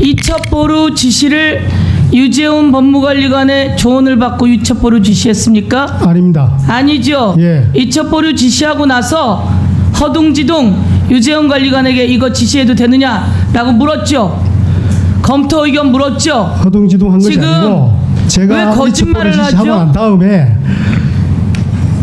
이첩보루 지시를 유재훈 법무관리관의 조언을 받고 이첩보루 지시했습니까? 아닙니다. 아니죠. 예. 이첩보루 지시하고 나서 허둥지둥 유재훈 관리관에게 이거 지시해도 되느냐라고 물었죠. 검토 의견 물었죠. 허둥지둥한 것이 지금 아니고 왜 제가 거짓말을 지시하고 하죠? 난 다음에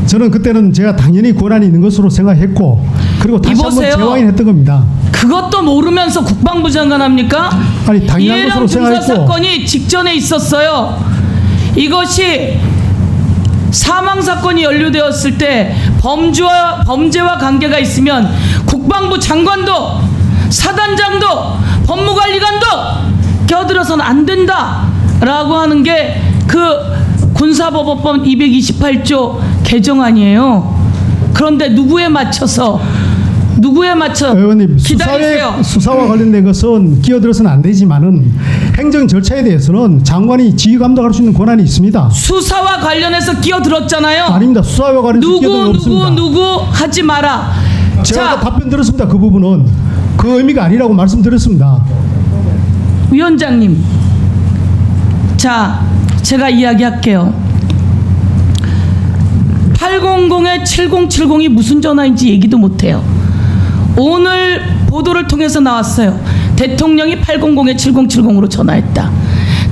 저는 그때는 제가 당연히 권한이 있는 것으로 생각했고 그리고 다시 한번 이보세요. 재확인했던 겁니다. 그것도 모르면서 국방부 장관 합니까? 아니 당연한 이해랑 것으로 중사 생각했고 사건이 직전에 있었어요. 이것이 사망 사건이 연루되었을 때 범죄와 관계가 있으면 국방부 장관도 사단장도 법무관리관도 껴들어서는 안 된다라고 하는 게 그 군사법원법 228조 개정안이에요. 그런데 누구에 맞춰 의원님 기다리세요. 수사와 관련된 것은 끼어들어서는 안 되지만은 행정 절차에 대해서는 장관이 지휘 감독할 수 있는 권한이 있습니다. 수사와 관련해서 끼어들었잖아요. 아닙니다. 수사와 관련해서 끼어든 거 없습니다. 누구 하지 마라. 제가 자, 아까 답변 들었습니다. 그 부분은 그 의미가 아니라고 말씀드렸습니다. 위원장님, 자, 제가 이야기할게요. 800에 7070이 무슨 전화인지 얘기도 못해요. 오늘 보도를 통해서 나왔어요. 대통령이 800에 7070으로 전화했다.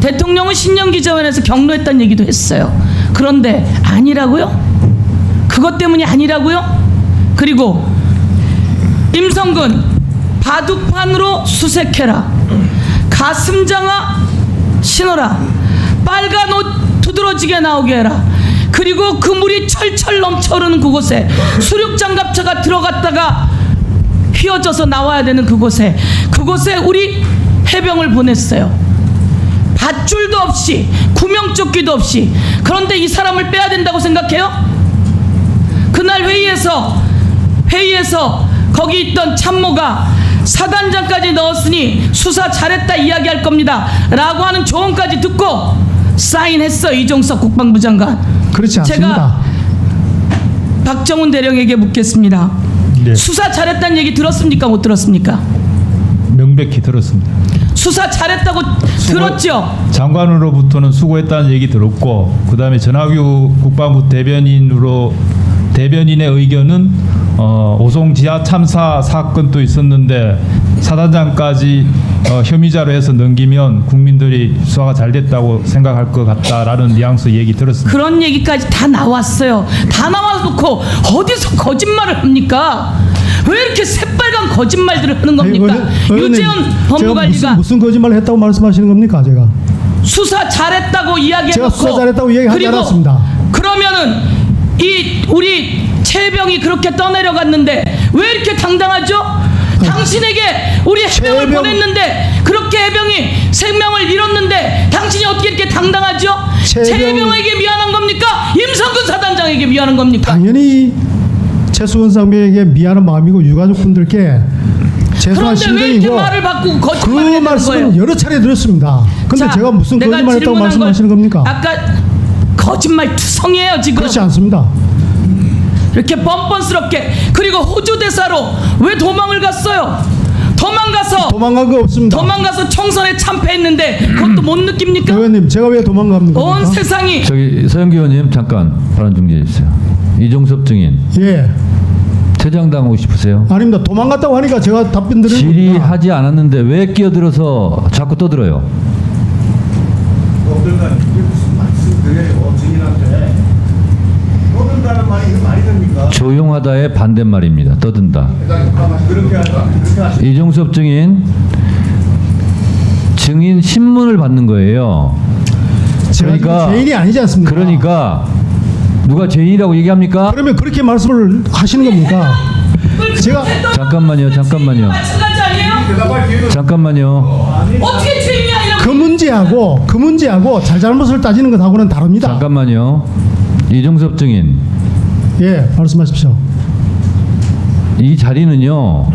대통령은 신년기자회견에서 격려했다는 얘기도 했어요. 그런데 아니라고요? 그것 때문이 아니라고요? 그리고 임성근 바둑판으로 수색해라. 가슴장화 신어라. 빨간 옷 두드러지게 나오게 해라. 그리고 그 물이 철철 넘쳐 흐르는 그곳에 수륙장갑차가 들어갔다가 휘어져서 나와야 되는 그곳에 우리 해병을 보냈어요. 밧줄도 없이 구명조끼도 없이. 그런데 이 사람을 빼야 된다고 생각해요? 그날 회의에서 거기 있던 참모가 사단장까지 넣었으니 수사 잘했다 이야기할 겁니다 라고 하는 조언까지 듣고 사인했어. 이종석 국방부 장관. 그렇지 않습니다. 제가 박정훈 대령에게 묻겠습니다. 네. 수사 잘했다는 얘기 들었습니까? 못 들었습니까? 명백히 들었습니다. 수사 잘했다고 들었죠? 장관으로부터는 수고했다는 얘기 들었고, 그 다음에 전하규 국방부 대변인의 의견은 오송 지하 참사 사건도 있었는데 사단장까지 혐의자로 해서 넘기면 국민들이 수사가 잘 됐다고 생각할 것 같다라는 뉘앙스 얘기 들었습니다. 그런 얘기까지 다 나왔어요. 다 나와놓고 어디서 거짓말을 합니까? 왜 이렇게 새빨간 거짓말들을 하는 겁니까? 유재훈 법무관리가 제가 무슨 거짓말을 했다고 말씀하시는 겁니까? 제가 수사 잘했다고 이야기해놓고 제가 수사 잘했다고 얘기하지 않았습니다. 그러면은 이 우리 최병이 그렇게 떠내려갔는데 왜 이렇게 당당하죠? 당신에게 우리 해병을 보냈는데 그렇게 해병이 생명을 잃었는데 당신이 어떻게 이렇게 당당하죠? 최병에게 미안한 겁니까? 임성근 사단장에게 미안한 겁니까? 당연히 최수원 상병에게 미안한 마음이고 유가족분들께 죄송한 그런데 왜 이렇게 심정이고 말을 바꾸고 그 거짓말을 하는 말씀은 거예요? 여러 차례 들었습니다. 근데 자, 제가 무슨 내가 거짓말 했다고 질문한 말씀하시는 걸 겁니까? 아까 거짓말 투성이에요 지금. 그렇지 않습니다. 이렇게 뻔뻔스럽게. 그리고 호주 대사로 왜 도망을 갔어요? 도망간 거 없습니다. 도망가서 총선에 참패했는데 그것도 못 느낍니까? 의원님 제가 왜 도망갑니까? 온 세상이. 저기 서영기 의원님 잠깐 발언 중지해 주세요. 이종섭 증인 예. 퇴장당하고 싶으세요? 아닙니다. 도망갔다고 하니까 제가 답변 드리는 겁니다. 질의하지 않았는데 왜 끼어들어서 자꾸 떠들어요? 떠들다니 이게 무슨 말씀드려요 증인한테. 떠든다는 말이 이게 말이 됩니까? 조용하다의 반대말입니다. 떠든다. 그렇게 하시죠. 이종섭 증인 신문을 받는 거예요. 제가 그러니까 지금 죄인이 아니지 않습니까? 그러니까 누가 죄인이라고 얘기합니까? 그러면 그렇게 말씀을 하시는 겁니까? 제가 잠깐만요. 마찬가지 아니에요? 잠깐만요. 어떻게 죄인이 아니라 그 문제하고 잘잘못을 따지는 것하고는 다릅니다. 잠깐만요. 이종섭 증인, 예, 말씀하십시오. 이 자리는요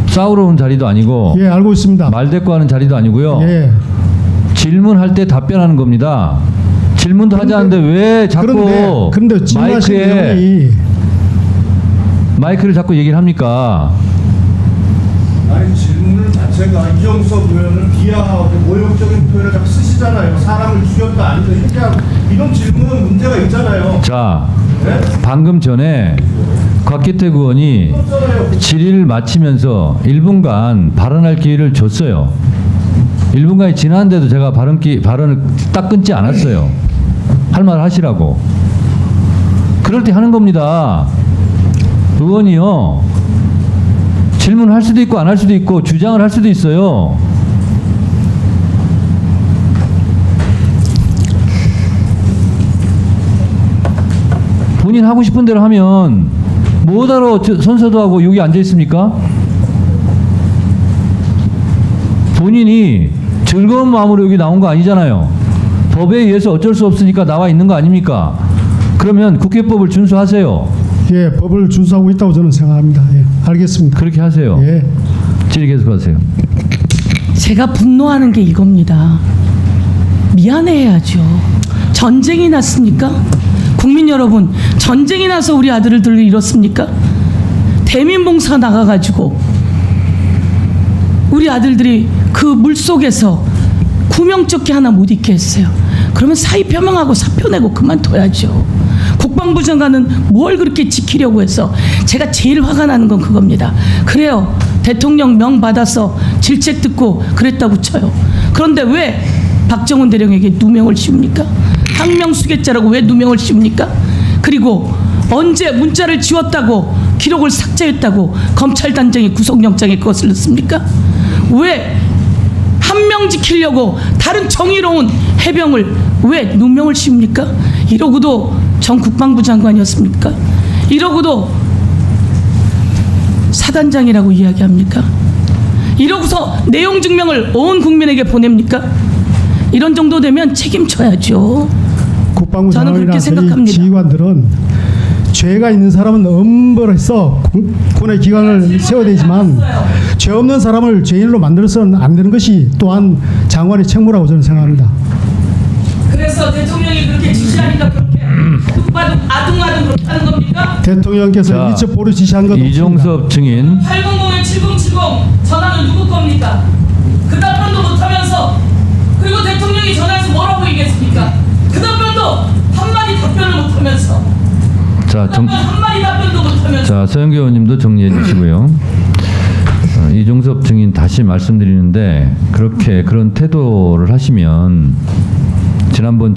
싸우러 온 자리도 아니고 예, 알고 있습니다. 말대꾸하는 자리도 아니고요. 예. 질문할 때 답변하는 겁니다. 질문도 하지 않는데 왜 자꾸 그런데 질문하신 내용이 마이크를 자꾸 얘기를 합니까? 아니 질문을 자체가 이종섭 의원을 비하하고 표현을 자꾸 쓰시잖아요. 사람을 죽였다 아니다 이렇게 하고 이런 질문은 문제가 있잖아요. 자, 네? 방금 전에 곽기택 의원이 질의를 마치면서 1분간 발언할 기회를 줬어요. 1분간이 지났는데도 제가 발언을 딱 끊지 않았어요. 할 말 하시라고. 그럴 때 하는 겁니다. 의원이요. 질문할 수도 있고 안 할 수도 있고 주장을 할 수도 있어요. 본인 하고 싶은 대로 하면 뭐하러 선서도 하고 여기 앉아 있습니까? 본인이 즐거운 마음으로 여기 나온 거 아니잖아요. 법에 의해서 어쩔 수 없으니까 나와 있는 거 아닙니까? 그러면 국회법을 준수하세요. 예, 법을 준수하고 있다고 저는 생각합니다. 예, 알겠습니다. 그렇게 하세요. 예. 질의 계속하세요. 제가 분노하는 게 이겁니다. 미안해야죠. 전쟁이 났습니까? 국민 여러분, 전쟁이 나서 우리 아들을 잃었습니까? 대민봉사 나가가지고 우리 아들들이 그 물속에서 구명조끼 하나 못 입게 했어요. 그러면 사의 표명하고 사표 내고 그만둬야죠. 국방부 장관은 뭘 그렇게 지키려고 해서. 제가 제일 화가 나는 건 그겁니다. 그래요, 대통령 명 받아서 질책 듣고 그랬다고 쳐요. 그런데 왜 박정훈 대령에게 누명을 씌웁니까? 항명수괴자라고 왜 누명을 씌웁니까? 그리고 언제 문자를 지웠다고, 기록을 삭제했다고 검찰단장이 구속영장에 그것을 넣습니까? 왜 한 명 지키려고 다른 정의로운 해병을 왜 누명을 씌웁니까? 이러고도 전 국방부 장관이었습니까? 이러고도 사단장이라고 이야기합니까? 이러고서 내용 증명을 온 국민에게 보냅니까? 이런 정도 되면 책임져야죠. 국방부 저는 그렇게 장관이나 생각합니다. 지휘관들은 죄가 있는 사람은 엄벌해서 군의 기강을 세워야 되지만 죄 없는 사람을 죄인으로 만들어서는 안 되는 것이 또한 장관의 책무라고 저는 생각합니다. 그래서 대통령이 그렇게 지시하니까 그렇게 아둥아둥 그렇게 하는 겁니까? 대통령께서 자, 일체 보류 지시한 것 없습니다. 이종섭 증인. 800-7070 전화는 누구 겁니까? 그 답변도 못하면서, 그리고 대통령이 전화해서 뭐라고 얘기했습니까? 그 답변도 한마디 답변을 못하면서, 자, 한마디 답변도 못하면서. 자, 서영교 의원님도 정리해 주시고요. 이종섭 증인 다시 말씀드리는데 그렇게 그런 태도를 하시면 지난번처럼